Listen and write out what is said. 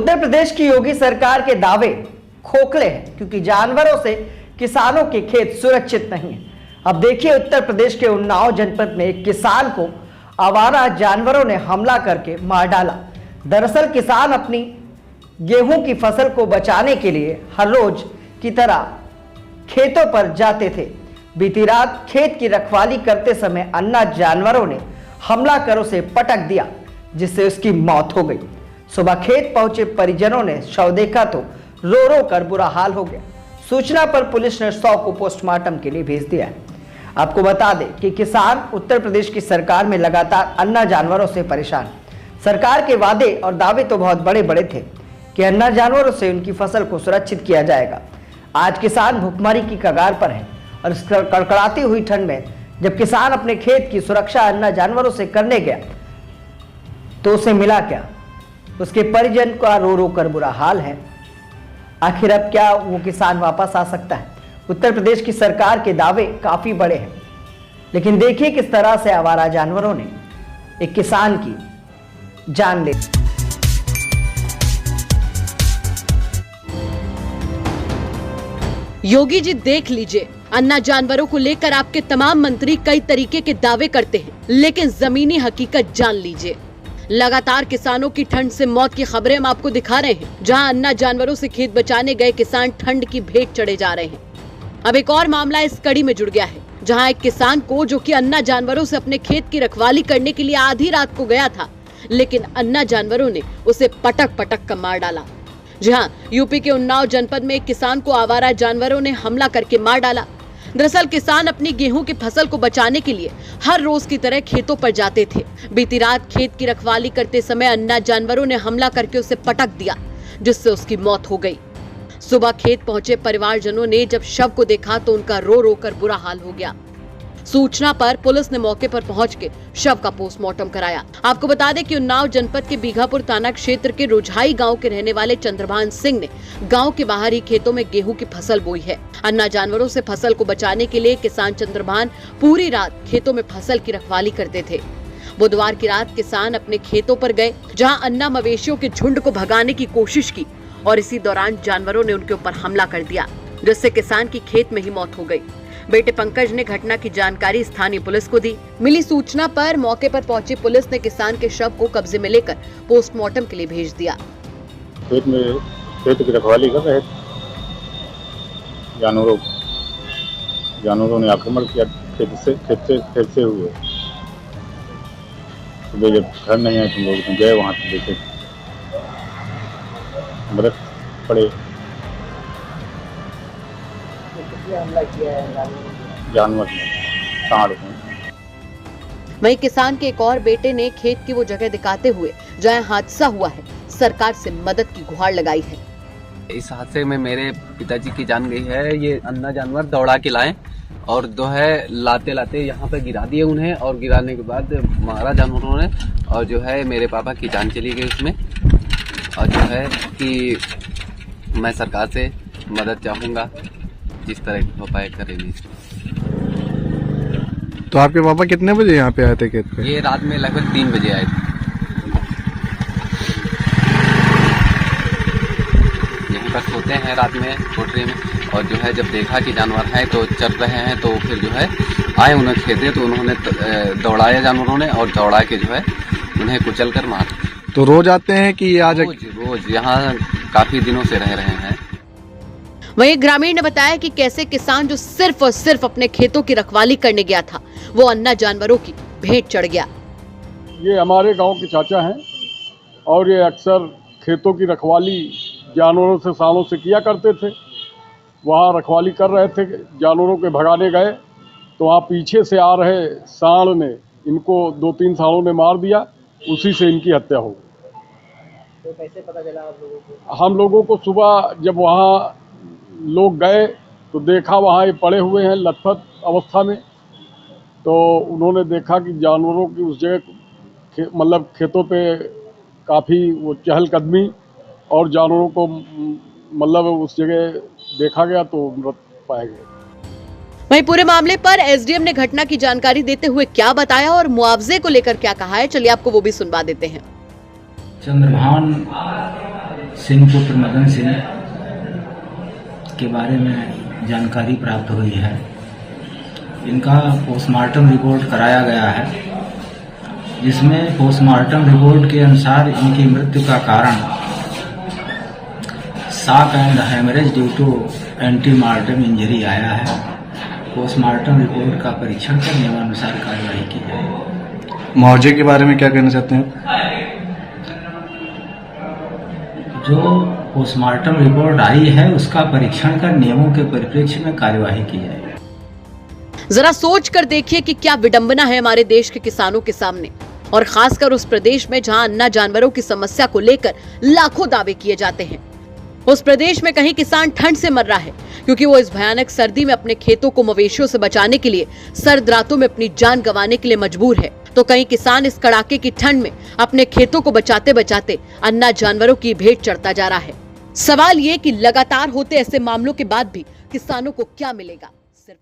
उत्तर प्रदेश की योगी सरकार के दावे खोखले हैं क्योंकि जानवरों से किसानों के खेत सुरक्षित नहीं है। अब देखिए उत्तर प्रदेश के उन्नाव जनपद में एक किसान को आवारा जानवरों ने हमला करके मार डाला। दरअसल किसान अपनी गेहूं की फसल को बचाने के लिए हर रोज की तरह खेतों पर जाते थे। बीती रात खेत की रखवाली करते समय अन्ना जानवरों ने हमला कर उसे पटक दिया, जिससे उसकी मौत हो गई। सुबह खेत पहुंचे परिजनों ने शव देखा तो रो रो कर बुरा हाल हो गया। सूचना पर पुलिस ने शव को पोस्टमार्टम के लिए भेज दिया है। आपको बता दें कि किसान उत्तर प्रदेश की सरकार में लगातार अन्ना जानवरों से परेशान। सरकार के वादे और दावे तो बहुत बड़े बड़े थे कि अन्ना जानवरों से उनकी फसल को सुरक्षित किया जाएगा। आज किसान भुखमरी की कगार पर है और इस कड़कड़ाती हुई ठंड में जब किसान अपने खेत की सुरक्षा अन्ना जानवरों से करने गया तो उसे मिला क्या? उसके परिजन का रो रो कर बुरा हाल है। आखिर अब क्या वो किसान वापस आ सकता है? उत्तर प्रदेश की सरकार के दावे काफी बड़े हैं, लेकिन देखिए किस तरह से आवारा जानवरों ने एक किसान की जान ले। योगी जी देख लीजिए, अन्ना जानवरों को लेकर आपके तमाम मंत्री कई तरीके के दावे करते हैं, लेकिन जमीनी हकीकत जान लीजिए। लगातार किसानों की ठंड से मौत की खबरें हम आपको दिखा रहे हैं। जहां अन्ना जानवरों से खेत बचाने गए किसान ठंड की भेंट चढ़े जा रहे हैं। अब एक और मामला इस कड़ी में जुड़ गया है, जहां एक किसान को जो कि अन्ना जानवरों से अपने खेत की रखवाली करने के लिए आधी रात को गया था, लेकिन अन्ना जानवरों ने उसे पटक पटक कर मार डाला। जी हाँ, यूपी के उन्नाव जनपद में एक किसान को आवारा जानवरों ने हमला करके मार डाला। दरअसल किसान अपनी गेहूं की फसल को बचाने के लिए हर रोज की तरह खेतों पर जाते थे। बीती रात खेत की रखवाली करते समय अन्ना जानवरों ने हमला करके उसे पटक दिया, जिससे उसकी मौत हो गई। सुबह खेत पहुंचे परिवारजनों ने जब शव को देखा तो उनका रो रो कर बुरा हाल हो गया। सूचना पर पुलिस ने मौके पर पहुंच के शव का पोस्टमार्टम कराया। आपको बता दें कि उन्नाव जनपद के बीघापुर थाना क्षेत्र के रुझाई गांव के रहने वाले चंद्रभान सिंह ने गांव के बाहरी खेतों में गेहूं की फसल बोई है। अन्ना जानवरों से फसल को बचाने के लिए किसान चंद्रभान पूरी रात खेतों में फसल की रखवाली करते थे। बुधवार की रात किसान अपने खेतों पर गए, जहाँ अन्ना मवेशियों के झुंड को भगाने की कोशिश की और इसी दौरान जानवरों ने उनके ऊपर हमला कर दिया, जिससे किसान की खेत में ही मौत हो गई। बेटे पंकज ने घटना की जानकारी स्थानीय पुलिस को दी। मिली सूचना पर मौके पर पहुंची पुलिस ने किसान के शव को कब्जे में लेकर पोस्टमार्टम के लिए भेज दिया। खेत की रखवाली कर रहे जानवरों ने आक्रमण किया खेत से हुए। सुबह जब घर नहीं आए तुम लोग गए वहाँ से देखे मदद पड़े। हमला किया है जानवर सांड। वहीं किसान के एक और बेटे ने खेत की वो जगह दिखाते हुए जहां हादसा हुआ है, सरकार से मदद की गुहार लगाई है। इस हादसे में मेरे पिताजी की जान गई है। ये अन्ना जानवर दौड़ा के लाए और जो है लाते लाते यहाँ पे गिरा दिए उन्हें, और गिराने के बाद मारा जानवरों ने, और जो है मेरे पापा की जान चली गई उसमें। और जो है कि मैं सरकार से मदद चाहूँगा, जिस तरह की उपाय करेंगे। तो आपके पापा कितने बजे यहाँ पे आए थे खेत पे? ये रात में लगभग 3 बजे आए थे। यहीं पर सोते हैं रात में कोठरी में, और जो है जब देखा कि जानवर है तो चल रहे हैं तो फिर जो है आए उन्हें खेते, तो उन्होंने दौड़ाया जानवरों ने, और दौड़ा के जो है उन्हें कुचल कर मार। तो रोज आते हैं कि ये आज? रोज यहाँ काफी दिनों से रह रहे हैं। वहीं ग्रामीण ने बताया कि कैसे किसान जो सिर्फ और सिर्फ अपने खेतों की रखवाली करने गया था, वो अन्ना जानवरों की भेंट चढ़ गया। ये हमारे गांव के चाचा हैं और ये अक्सर खेतों की रखवाली जानवरों से सालों से किया करते थे। वहाँ रखवाली कर रहे थे, जानवरों के भगाने गए तो वहाँ पीछे से आ रहे सांड ने इनको 2-3 सांडों ने मार दिया, उसी से इनकी हत्या हो गई। तो कैसे पता चला आप लोगों को? हम लोगों को सुबह जब वहाँ लोग गए तो देखा वहाँ ये पड़े हुए हैं लथपथ अवस्था में, तो उन्होंने देखा कि जानवरों की उस जगह मतलब खेतों पे काफ़ी वो चहलकदमी, और जानवरों को मतलब उस जगह देखा गया तो मृत पाए गए। वहीं पूरे मामले पर एसडीएम ने घटना की जानकारी देते हुए क्या बताया और मुआवजे को लेकर क्या कहा है, चलिए आपको वो भी सुनवा देते हैं। चंद्रभान सिंहपुत्र मदन सिंह के बारे में जानकारी प्राप्त हुई है। इनका पोस्टमार्टम रिपोर्ट कराया गया है, जिसमें पोस्टमार्टम रिपोर्ट के अनुसार इनकी मृत्यु का कारण shock and haemorrhage due to antemortem injury आया है। पोस्टमार्टम रिपोर्ट का परीक्षण कर नियमानुसार कार्रवाई की जाएगी। मुआवजे के बारे में क्या कहना चाहते हैं? जो पोस्टमार्टम रिपोर्ट आई है उसका परीक्षण कर नियमों के परिप्रेक्ष्य में कार्यवाही की जाएगी। जरा सोच कर देखिए कि क्या विडंबना है हमारे देश के किसानों के सामने, और खासकर उस प्रदेश में जहां अन्ना जानवरों की समस्या को लेकर लाखों दावे किए जाते हैं। उस प्रदेश में कहीं किसान ठंड से मर रहा है क्योंकि वो इस भयानक सर्दी में अपने खेतों को मवेशियों से बचाने के लिए सर्द रातों में अपनी जान गंवाने के लिए मजबूर है, तो कहीं किसान इस कड़ाके की ठंड में अपने खेतों को बचाते बचाते अन्ना जानवरों की भेंट चढ़ता जा रहा है। सवाल ये कि लगातार होते ऐसे मामलों के बाद भी किसानों को क्या मिलेगा? सिर्फ